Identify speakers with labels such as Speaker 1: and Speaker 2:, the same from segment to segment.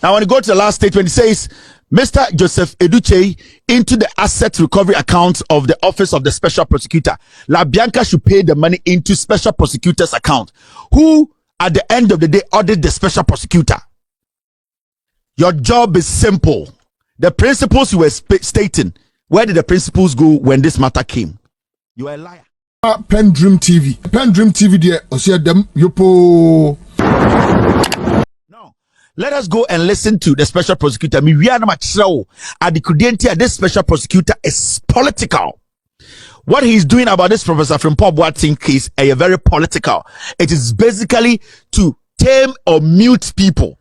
Speaker 1: Now, when you go to the last statement, it says, Mr. Joseph Eduche into the asset recovery account of the Office of the Special Prosecutor. La Bianca should pay the money into Special Prosecutor's account, who at the end of the day audit the Special Prosecutor. Your job is simple. The principles you were stating, where did the principles go when this matter came? You are a liar.
Speaker 2: PENDREAM TV. PENDREAM TV there. Osia dem yopo.
Speaker 1: Now, let us go and listen to the Special Prosecutor. We are not sure at the credential. This Special Prosecutor is political. What he's doing about this Professor Frimpong Boateng case is very political. It is basically to tame or mute people.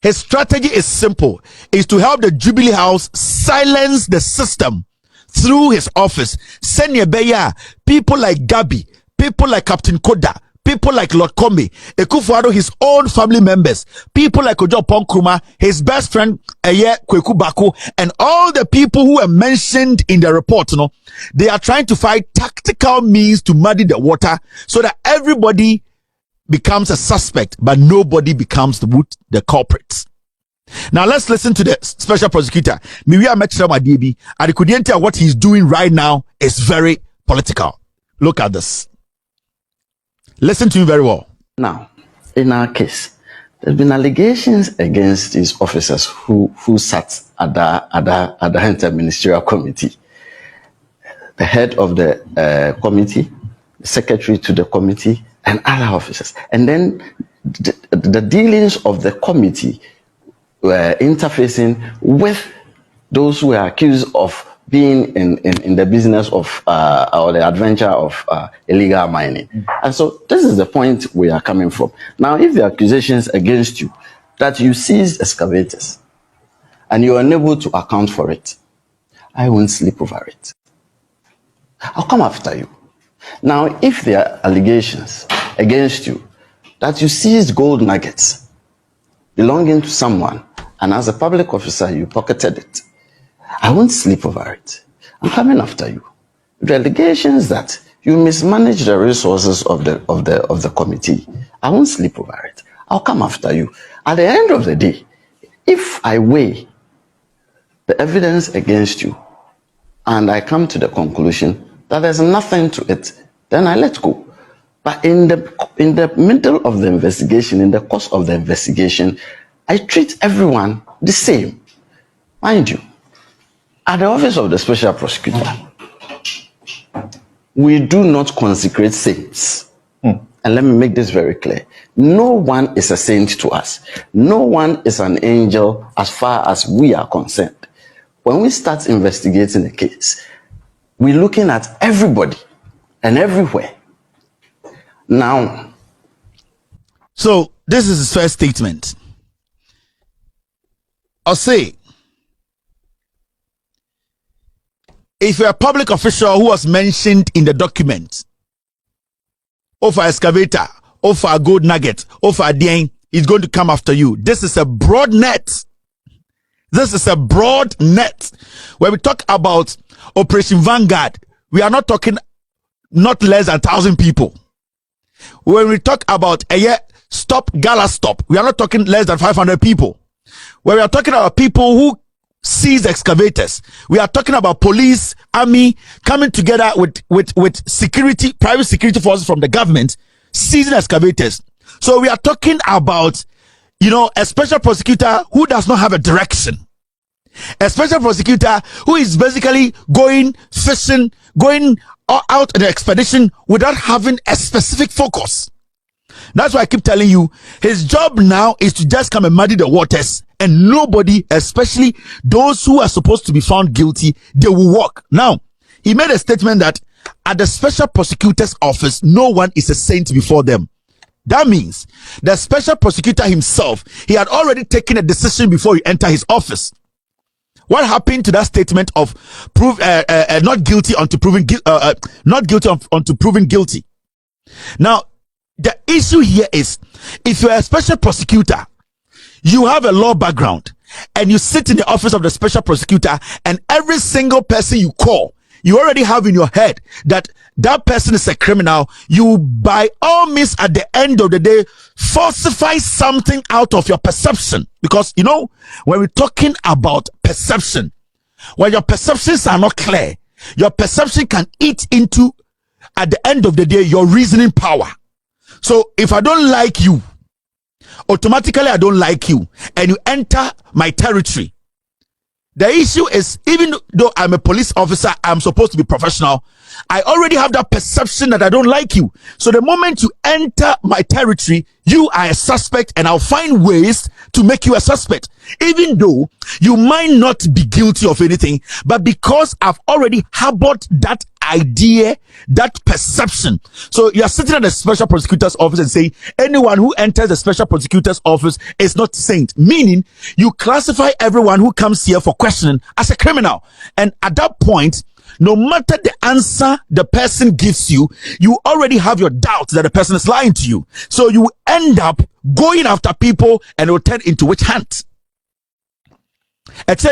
Speaker 1: His strategy is simple: is to help the Jubilee House silence the system through his office. Senior Beya, people like Gabi, people like Captain Koda, people like Lord Comey, Ekufuado, his own family members, people like Ojo Ponkruma, his best friend Eye Kweku Bako, and all the people who are mentioned in the report, they are trying to find tactical means to muddy the water so that everybody becomes a suspect, but nobody becomes the culprits. Now let's listen to the Special Prosecutor. What he's doing right now is very political. Look at this. Listen to him very well.
Speaker 3: Now, in our case, there's been allegations against these officers who sat at the inter-ministerial committee. The head of the committee, the secretary to the committee, and other officers. And then the dealings of the committee were interfacing with those who were accused of being in the business of or the adventure of illegal mining. And so this is the point we are coming from. Now, if the accusations against you that you seized excavators and you are unable to account for it, I won't sleep over it. I'll come after you. Now, if there are allegations against you that you seized gold nuggets belonging to someone, and as a public officer you pocketed it, I won't sleep over it. I'm coming after you. The allegations that you mismanaged the resources of the committee, I won't sleep over it. I'll come after you. At the end of the day, if I weigh the evidence against you and I come to the conclusion that there's nothing to it, then I let go. But in the middle of the investigation, in the course of the investigation, I treat everyone the same. Mind you, at the Office of the Special Prosecutor, we do not consecrate saints. And let me make this very clear. No one is a saint to us. No one is an angel as far as we are concerned. When we start investigating a case, we're looking at everybody and everywhere. Now,
Speaker 1: so this is his first statement. I'll say, if you're a public official who was mentioned in the document, or for excavator, or for a gold nugget, or for a DN, he's going to come after you. This is a broad net. This is a broad net. When we talk about Operation Vanguard, we are not talking not less than 1,000 people. When we talk about stop Gala stop, we are not talking less than 500 people. When we are talking about people who seize excavators, we are talking about police, army coming together with security, private security forces from the government, seizing excavators. So we are talking about, a special prosecutor who does not have a direction. A special prosecutor who is basically going fishing, going out on an expedition without having a specific focus. That's why I keep telling you, his job now is to just come and muddy the waters, and nobody, especially those who are supposed to be found guilty, they will walk. Now, he made a statement that at the Special Prosecutor's office, no one is a saint before them. That means the Special Prosecutor himself, he had already taken a decision before he entered his office. What happened to that statement of not guilty unto proven unto proven guilty? Now, the issue here is, if you're a special prosecutor, you have a law background, and you sit in the office of the special prosecutor, and every single person you call, you already have in your head that that person is a criminal, you by all means at the end of the day falsify something out of your perception. Because you know, when we're talking about perception, when your perceptions are not clear, your perception can eat into, at the end of the day, your reasoning power. So if I don't like you, automatically I don't like you, and you enter my territory. The issue is, even though I'm a police officer, I'm supposed to be professional, I already have that perception that I don't like you. So the moment you enter my territory, you are a suspect, and I'll find ways to make you a suspect. Even though you might not be guilty of anything, but because I've already harbored that idea, that perception. So you are sitting at the special prosecutor's office and saying anyone who enters the special prosecutor's office is not saint, meaning you classify everyone who comes here for questioning as a criminal. And at that point, no matter the answer the person gives you, you already have your doubt that the person is lying to you. So you end up going after people, and it will turn into witch hunt. His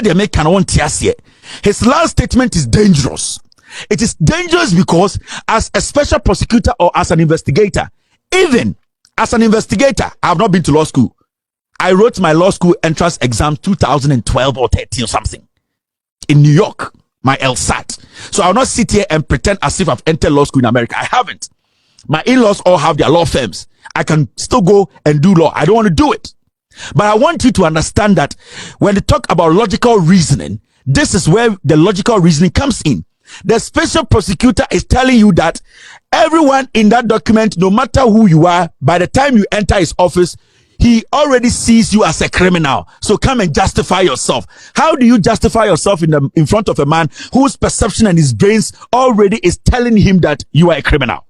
Speaker 1: last statement is dangerous. It is dangerous because as a special prosecutor or as an investigator, even as an investigator, I have not been to law school. I wrote my law school entrance exam 2012 or 13 or something in New York, my LSAT. So I'll not sit here and pretend as if I've entered law school in America. I haven't. My in-laws all have their law firms. I can still go and do law. I don't want to do it. But I want you to understand that when they talk about logical reasoning, this is where the logical reasoning comes in. The special prosecutor is telling you that everyone in that document, no matter who you are, by the time you enter his office, he already sees you as a criminal. So come and justify yourself. How do you justify yourself in front of a man whose perception and his brains already is telling him that you are a criminal?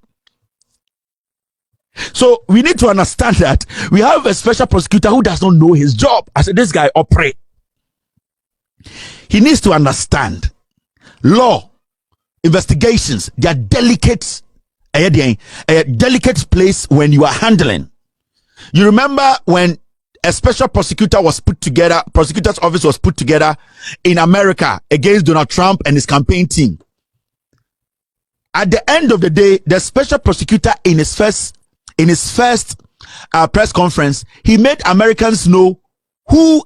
Speaker 1: So we need to understand that we have a special prosecutor who does not know his job. I said, this guy operate. He needs to understand law, investigations. They are delicate, a delicate place when you are handling. You remember when a special prosecutor was put together, prosecutor's office was put together in America against Donald Trump and his campaign team. At the end of the day, the special prosecutor in his first press conference, he made Americans know who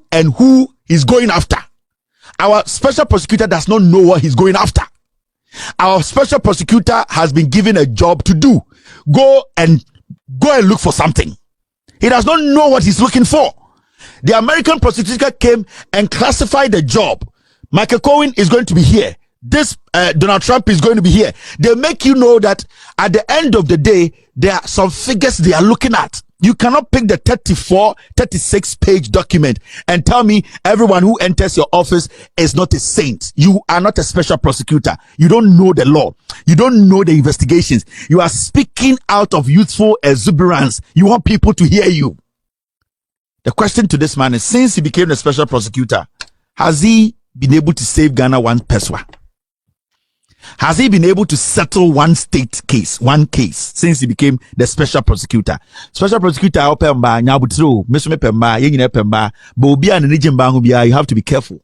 Speaker 1: he's going after. Our special prosecutor does not know what he's going after. Our special prosecutor has been given a job to do. Go and look for something. He does not know what he's looking for. The American prosecutor came and classified the job. Michael Cohen is going to be here. This Donald Trump is going to be here. They make you know that at the end of the day, there are some figures they are looking at. You cannot pick the 36 page document and tell me everyone who enters your office is not a saint. You are not a special prosecutor. You don't know the law. You don't know the investigations. You are speaking out of youthful exuberance. You want people to hear you. The question to this man is, since he became the special prosecutor, has he been able to save Ghana one peso? Has he been able to settle one case since he became the special prosecutor? Special prosecutor, you have to be careful.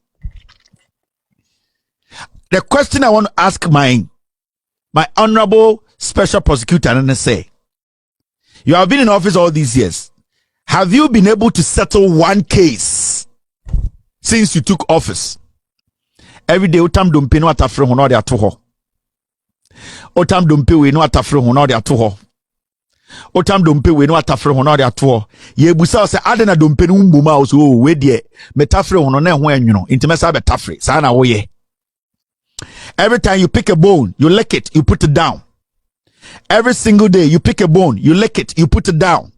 Speaker 1: The question I want to ask my honorable special prosecutor, and I say, you have been in office all these years. Have you been able to settle one case since you took office? Every day, Otam Dumpe no atafre ho na ode ato ho. Otam Dumpe we no atafre ho na ode ato ho. Otam Dumpe we no atafre ho na ode ato ho. Ye busa se ade na Dumpe no mboma o so we de metafre ho no na ho anwuno. Intime sa be tafre. Sa na wo ye. Every time you pick a bone, you lick it, you put it down. Every single day you pick a bone, you lick it, you put it down.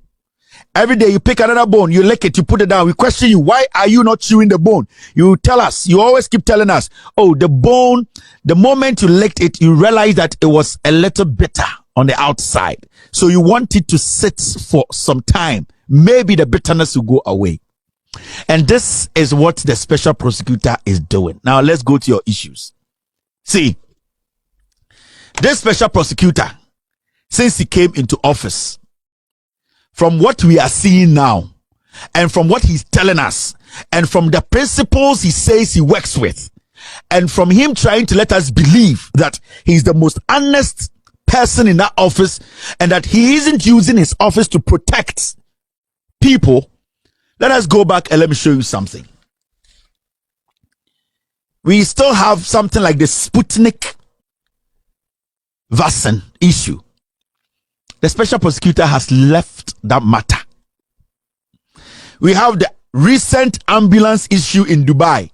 Speaker 1: Every day you pick another bone, you lick it, you put it down. We question you, why are you not chewing the bone? You tell us, you always keep telling us, oh, the bone, the moment you licked it, you realize that it was a little bitter on the outside. So you want it to sit for some time. Maybe the bitterness will go away. And this is what the special prosecutor is doing. Now let's go to your issues. See, this special prosecutor, since he came into office, from what we are seeing now, and from what he's telling us, and from the principles he says he works with, and from him trying to let us believe that he's the most honest person in that office and that he isn't using his office to protect people, let us go back and let me show you something. We still have something like the Sputnik vaccine issue. The special prosecutor has left that matter. We have the recent ambulance issue in Dubai.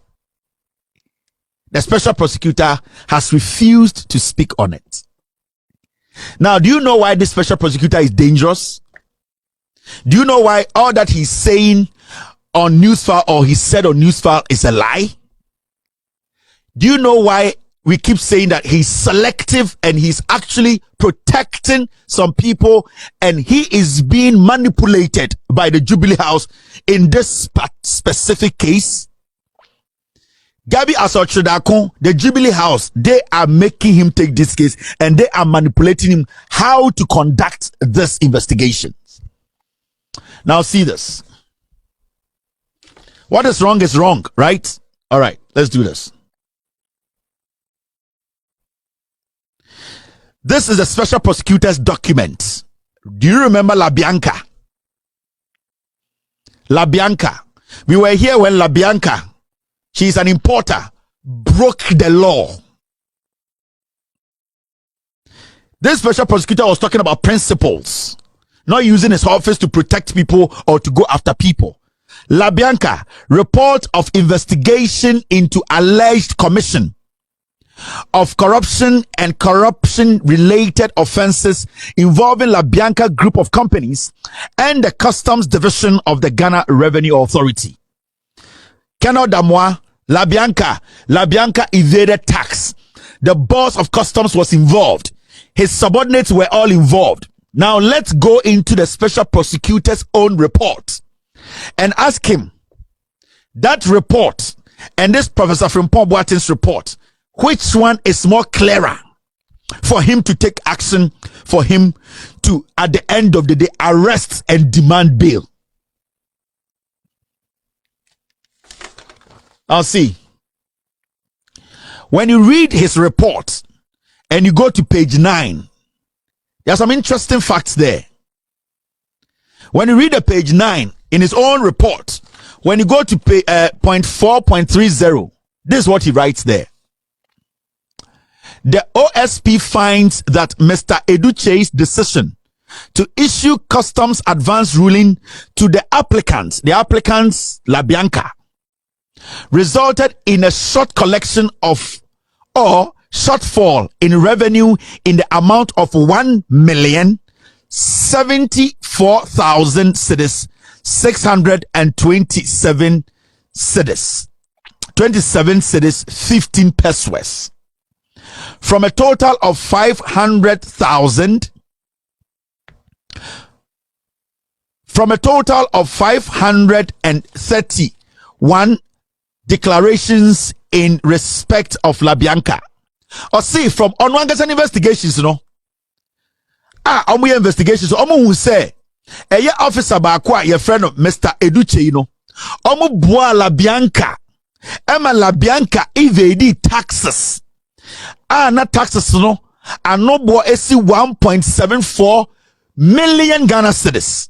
Speaker 1: The special prosecutor has refused to speak on it. Now, do you know why this special prosecutor is dangerous? Do you know why all that he's saying on Newsfile or he said on Newsfile is a lie? Do you know why we keep saying that he's selective and he's actually protecting some people and he is being manipulated by the Jubilee House in this specific case? Gabi Asochidakon, the Jubilee House, they are making him take this case and they are manipulating him how to conduct this investigation. Now see this. What is wrong, right? All right, let's do this. This is a special prosecutor's document. Do you remember La Bianca? La Bianca. We were here when La Bianca, she's an importer, broke the law. This special prosecutor was talking about principles, not using his office to protect people or to go after people. La Bianca, report of investigation into alleged commission of corruption and corruption-related offenses involving La Bianca group of companies and the Customs Division of the Ghana Revenue Authority. Keno Damwa, La Bianca evaded tax. The boss of customs was involved. His subordinates were all involved. Now let's go into the special prosecutor's own report and ask him, that report and this Professor Frimpong Boateng's report, which one is more clearer for him to take action, for him to, at the end of the day, arrest and demand bail? I'll see. When you read his report and you go to page 9, there are some interesting facts there. When you read the page 9 in his own report, when you go to point 4.30, this is what he writes there. The OSP finds that Mr. Eduche's decision to issue customs advance ruling to the applicants La Bianca, resulted in a short collection of or shortfall in revenue in the amount of 1,074,000 cedis, 627 cedis, 27 cedis, 15 pesos. From a total of 500,000, from a total of 531 declarations in respect of La Bianca. Or see, from onwangas investigations, you know. We investigations, who say, a year officer by your friend of Mr. Eduche, you know. Boa La Bianca, Emma La Bianca evade taxes. Not taxes, no. And no boy esi 1.74 million Ghana cedis.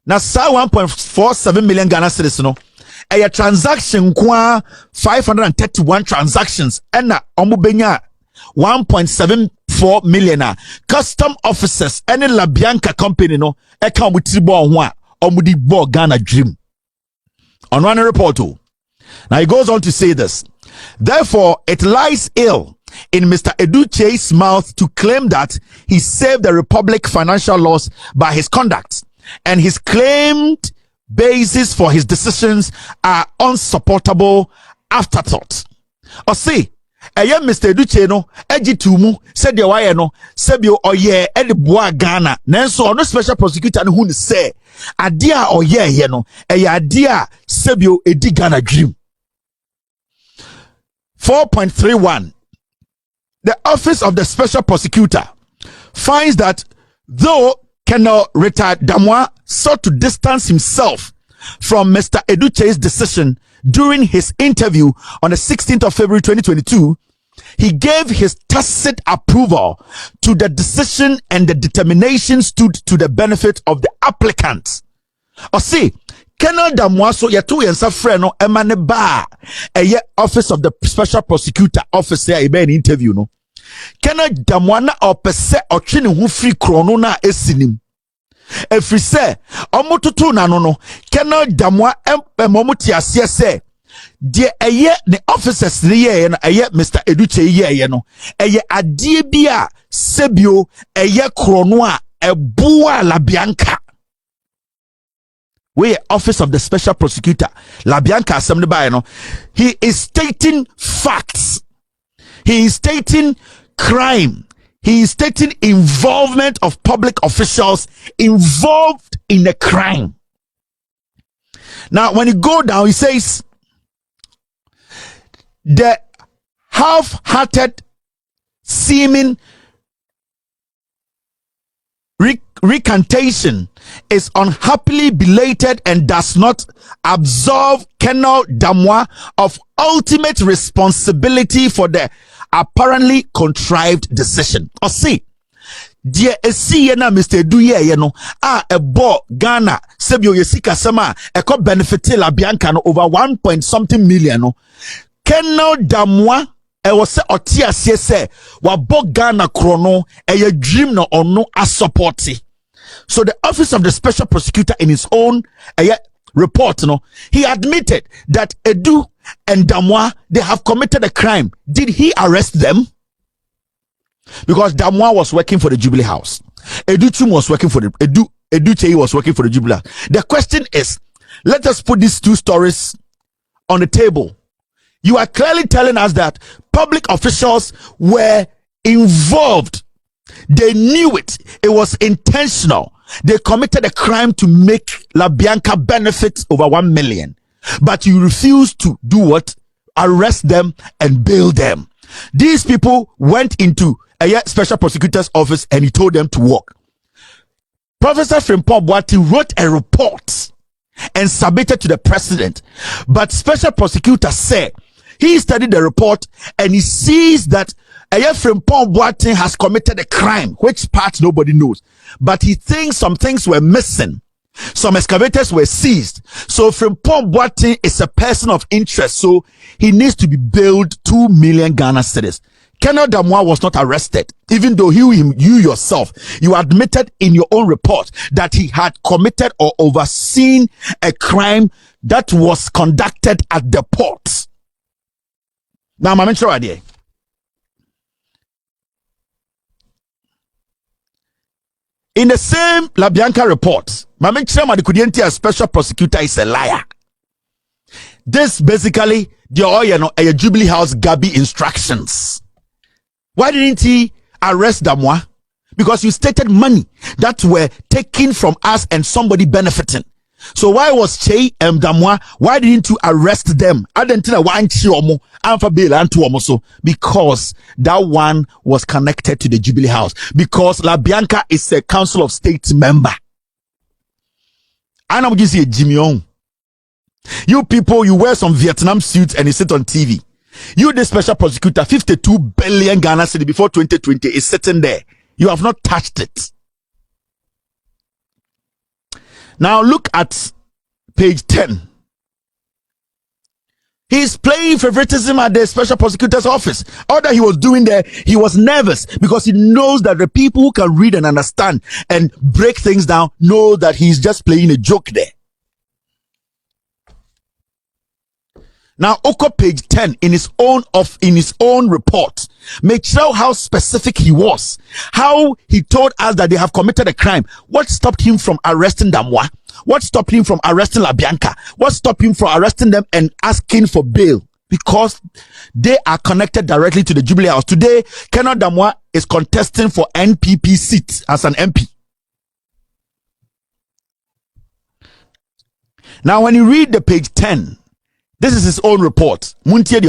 Speaker 1: Now, sa 1.47 million Ghana cedis, no. A transaction kwa 531 transactions and na omubenya 1.74 million custom officers and La Bianca company no e ka omutibo ho omudi bo Ghana dream on one report. Now he goes on to say this. Therefore, it lies ill in Mr. Eduche's mouth to claim that he saved the Republic financial loss by his conduct, and his claimed basis for his decisions are unsupportable afterthought. Or see, Mr. Eduche no ejitumu said the why no sebio oye edeboa Ghana nanso no special prosecutor no hu say adia oye here no adia sebio edi Ghana dream. 4.31. The office of the special prosecutor finds that though Colonel Richard Damwa sought to distance himself from Mr. Eduche's decision during his interview on the 16th of February 2022, he gave his tacit approval to the decision, and the determination stood to the benefit of the applicant. Or see, Colonel Damwaso yetu yensa friend no emane ba eye office of the special prosecutor officer ebe an interview no. Colonel Damwana opese otwe ne ho free krono na esinim. Efri se omotutu na no Colonel Damwa emomuti ase se de eye ne officers ne ye no eye Mr. Eduche ye no eye adie bia sebio eye krono a ebua la Bianca. We office of the special prosecutor la Bianca assembly by no, he is stating facts, he is stating crime, he is stating involvement of public officials involved in a crime. Now when you go down, he says the half-hearted seeming recantation is unhappily belated and does not absolve Colonel Damwa of ultimate responsibility for the apparently contrived decision. Or see, dear esi na Mr. Duye no ebo Ghana sebio yesika sama eko benefit la Bianca no over 1 point something million no. Colonel Damwa was se oti asie se wabo Ghana krono eye dream no ono asupporti. So the office of the special prosecutor in his own report, he admitted that Edu and Damwa, they have committed a crime. Did he arrest them? Because Damwa was working for the Jubilee House. Edu was working for the Edu was working for the Jubilee House. The question is, let us put these two stories on the table. You are clearly telling us that public officials were involved. They knew it. It was intentional. They committed a crime to make La Bianca benefit over 1 million. But you refused to do what? Arrest them and bail them. These people went into a special prosecutor's office and he told them to walk. Professor Frimpong Boati wrote a report and submitted to the president. But special prosecutor said he studied the report and he sees that Frimpong Boati has committed a crime, which part nobody knows. But he thinks some things were missing. Some excavators were seized. So Frimpong Boati is a person of interest. So he needs to be billed 2 million Ghana cedis. Colonel Damwa was not arrested, even though you yourself, you admitted in your own report that he had committed or overseen a crime that was conducted at the port. Now, I'm sure idea. In the same La Bianca report, Mama Chama the special prosecutor is a liar. This basically the a Jubilee House Gabi instructions. Why didn't he arrest Damwa? Because you stated money that were taken from us and somebody benefiting. So why was Che and Damwa? Why didn't you arrest them? Because that one was connected to the Jubilee House. Because La Bianca is a Council of State member. And I'm just saying, Jimmy On. You people, you wear some Vietnam suits and you sit on TV. You, the special prosecutor, 52 billion Ghana cedi before 2020 is sitting there. You have not touched it. Now look at page 10. He's playing favoritism at the special prosecutor's office. All that he was doing there, he was nervous because he knows that the people who can read and understand and break things down know that he's just playing a joke there. Now, Oko page 10 in his own report, make sure how specific he was, how he told us that they have committed a crime. What stopped him from arresting Damwa? What stopped him from arresting La Bianca? What stopped him from arresting them and asking for bail? Because they are connected directly to the Jubilee House. Today, Colonel Damwa is contesting for NPP seat as an MP. Now, when you read the page 10, this is his own report. The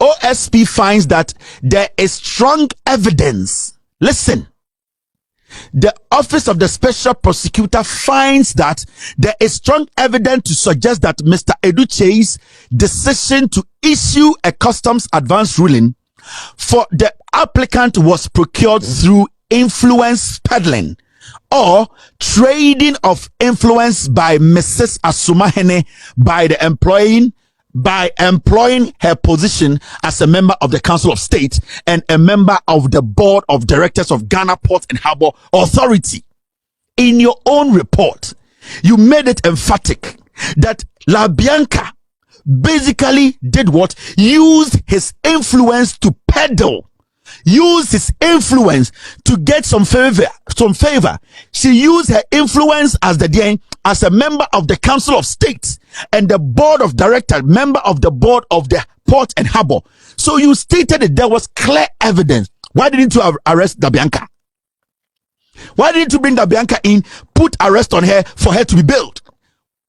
Speaker 1: OSP finds that there is strong evidence. Listen. the office of the special prosecutor finds that there is strong evidence to suggest that Mr. Eduche's decision to issue a customs advance ruling for the applicant was procured through influence peddling or trading of influence by Mrs. Asumahene by employing her position as a member of the Council of State and a member of the Board of Directors of Ghana Port and Harbour Authority. In your own report, you made it emphatic that La Bianca basically did what? Used his influence to peddle. Use his influence to get some favor. She used her influence as a member of the Council of State and the Board of Directors, member of the Board of the Port and Harbour. So you stated that there was clear evidence. Why didn't you arrest Bianca? Why didn't you bring Bianca in, put arrest on her for her to be bailed?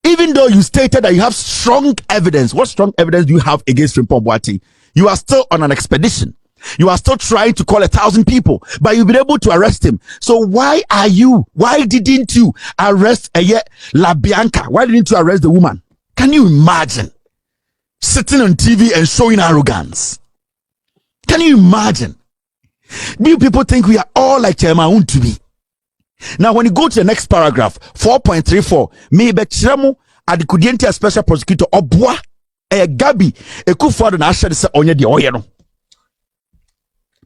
Speaker 1: Even though you stated that you have strong evidence. What strong evidence do you have against Frimpong Boateng? You are still on an expedition. You are still trying to call 1,000 people, but you've been able to arrest him. So why didn't you arrest La Bianca? Why didn't you arrest the woman? Can you imagine sitting on TV and showing arrogance? Can you imagine? Do you people think we are all like Chairman to be? Now, when you go to the next paragraph, 4.34, maybe Chiramo Adikudienti special prosecutor Obwa Gabi Ekufuado na Asha se onye de oyeno.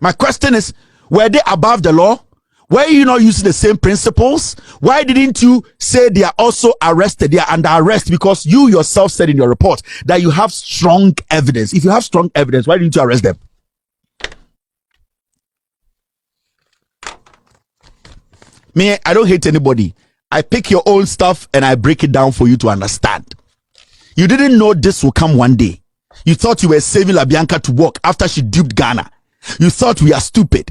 Speaker 1: My question is, were they above the law? Were you not using the same principles? Why didn't you say they are also arrested? They are under arrest because you yourself said in your report that you have strong evidence. If you have strong evidence, why didn't you arrest them? Me, I don't hate anybody. I pick your own stuff and I break it down for you to understand. You didn't know this will come one day. You thought you were saving La Bianca to work after she duped Ghana. You thought we are stupid.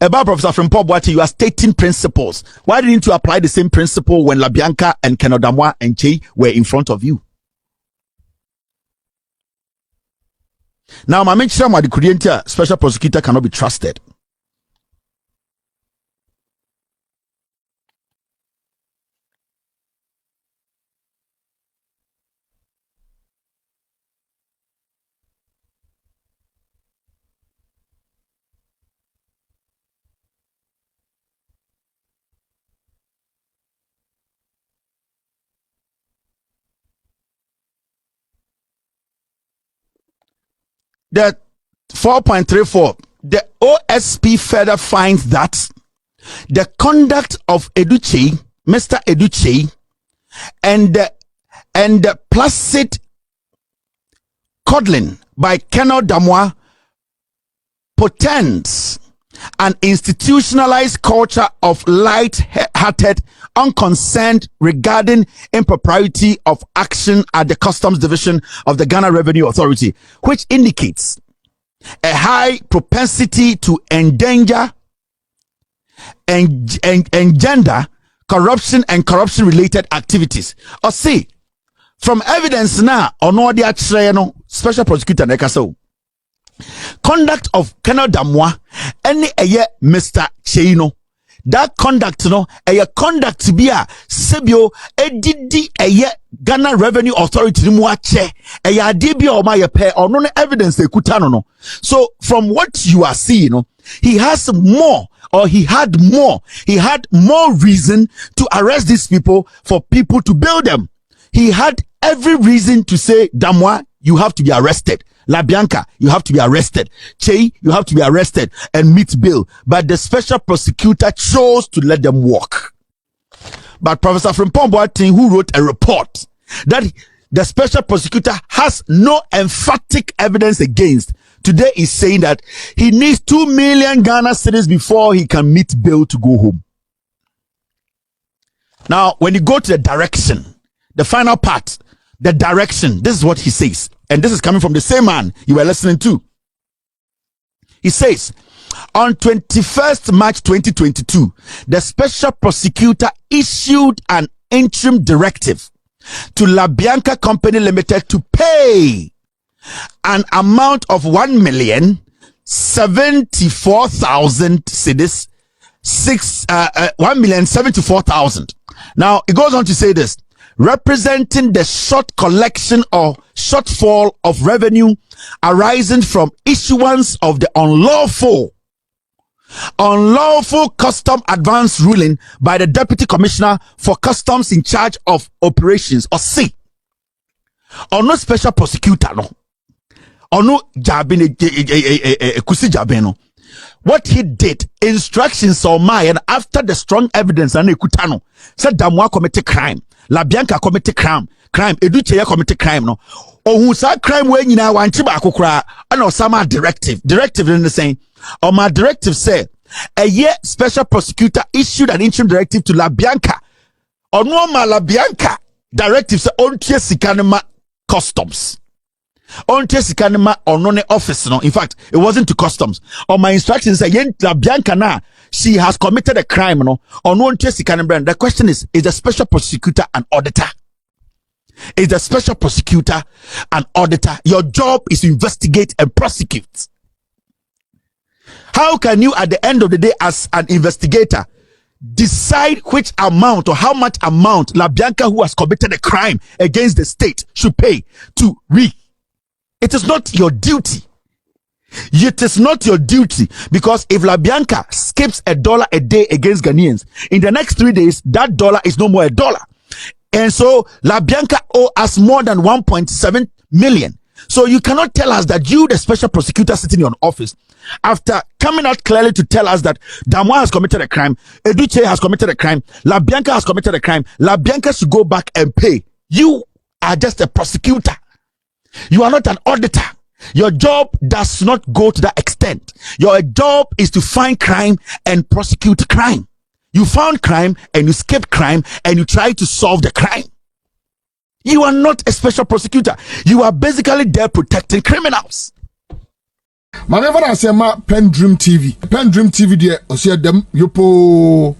Speaker 1: About Professor Frimpong Boateng, you are stating principles. Why didn't you apply the same principle when La Bianca and Kenodamwa and Che were in front of you? Now, my mention the Kudienti special prosecutor cannot be trusted. The 4.34, the OSP further finds that the conduct of Mr. Eduche, and the placid coddling by Colonel Damwa portends an institutionalized culture of light-hearted unconcerned regarding impropriety of action at the Customs Division of the Ghana Revenue Authority, which indicates a high propensity to engender corruption and corruption-related activities. Or see, from evidence now, special prosecutor Nekaso, conduct of Colonel Damwa any Mr. Cheino. That conduct conduct to be a sebio edidi Ghana Revenue Authority muache adibia o ma pe or no evidence they kutano no. So from what you are seeing, he has more, or he had more reason to arrest these people for people to bail them. He had every reason to say, Damwa, you have to be arrested. La Bianca, you have to be arrested. Che, you have to be arrested and meet bail. But the special prosecutor chose to let them walk. But Professor Frimpong Boateng, who wrote a report that the special prosecutor has no emphatic evidence against, today is saying that he needs 2 million Ghana cedis before he can meet bail to go home. Now, when you go to the direction, the final part, the direction, this is what he says. And this is coming from the same man you were listening to. He says, on 21st March 2022, the special prosecutor issued an interim directive to La Bianca Company Limited to pay an amount of 1,074,000 cedis 1,074,000. Now it goes on to say this: representing the short collection or shortfall of revenue arising from issuance of the unlawful custom advance ruling by the Deputy Commissioner for Customs in charge of operations, or C. Or no special prosecutor, no. Or no jabin kusi jabeno. What he did, instructions on my, and after the strong evidence and ekutano said Damwa committed crime, La Bianca committed crime, Eduche committed crime, no. Or who said crime when you know one chiba kukra, and Osama directive in the same. Or my directive said a year special prosecutor issued an interim directive to La Bianca. Or no ma La Bianca directive said on sikanema customs. On sikanema or no office, no. In fact, it wasn't to customs. On my instructions say La Bianca na she has committed a crime, no. On one sikanema. The question is the special prosecutor an auditor? Is the special prosecutor an auditor? Your job is to investigate and prosecute. How can you, at the end of the day, as an investigator, decide which amount or how much amount La Bianca, who has committed a crime against the state, should pay to It is not your duty. It is not your duty, because if La Bianca skips $1 a day against Ghanaians, in the next 3 days, that dollar is no more $1. And so La Bianca owes us more than 1.7 million. So you cannot tell us that you, the special prosecutor sitting in office, after coming out clearly to tell us that Damwa has committed a crime, Eduche has committed a crime, La Bianca has committed a crime, La Bianca should go back and pay. You are just a prosecutor. You are not an auditor. Your job does not go to that extent. Your job is to find crime and prosecute crime. You found crime and you skipped crime and you try to solve the crime. You are not a special prosecutor. You are basically there protecting criminals.
Speaker 2: Whenever I say PENDREAM TV, PENDREAM TV there, I see them yopo.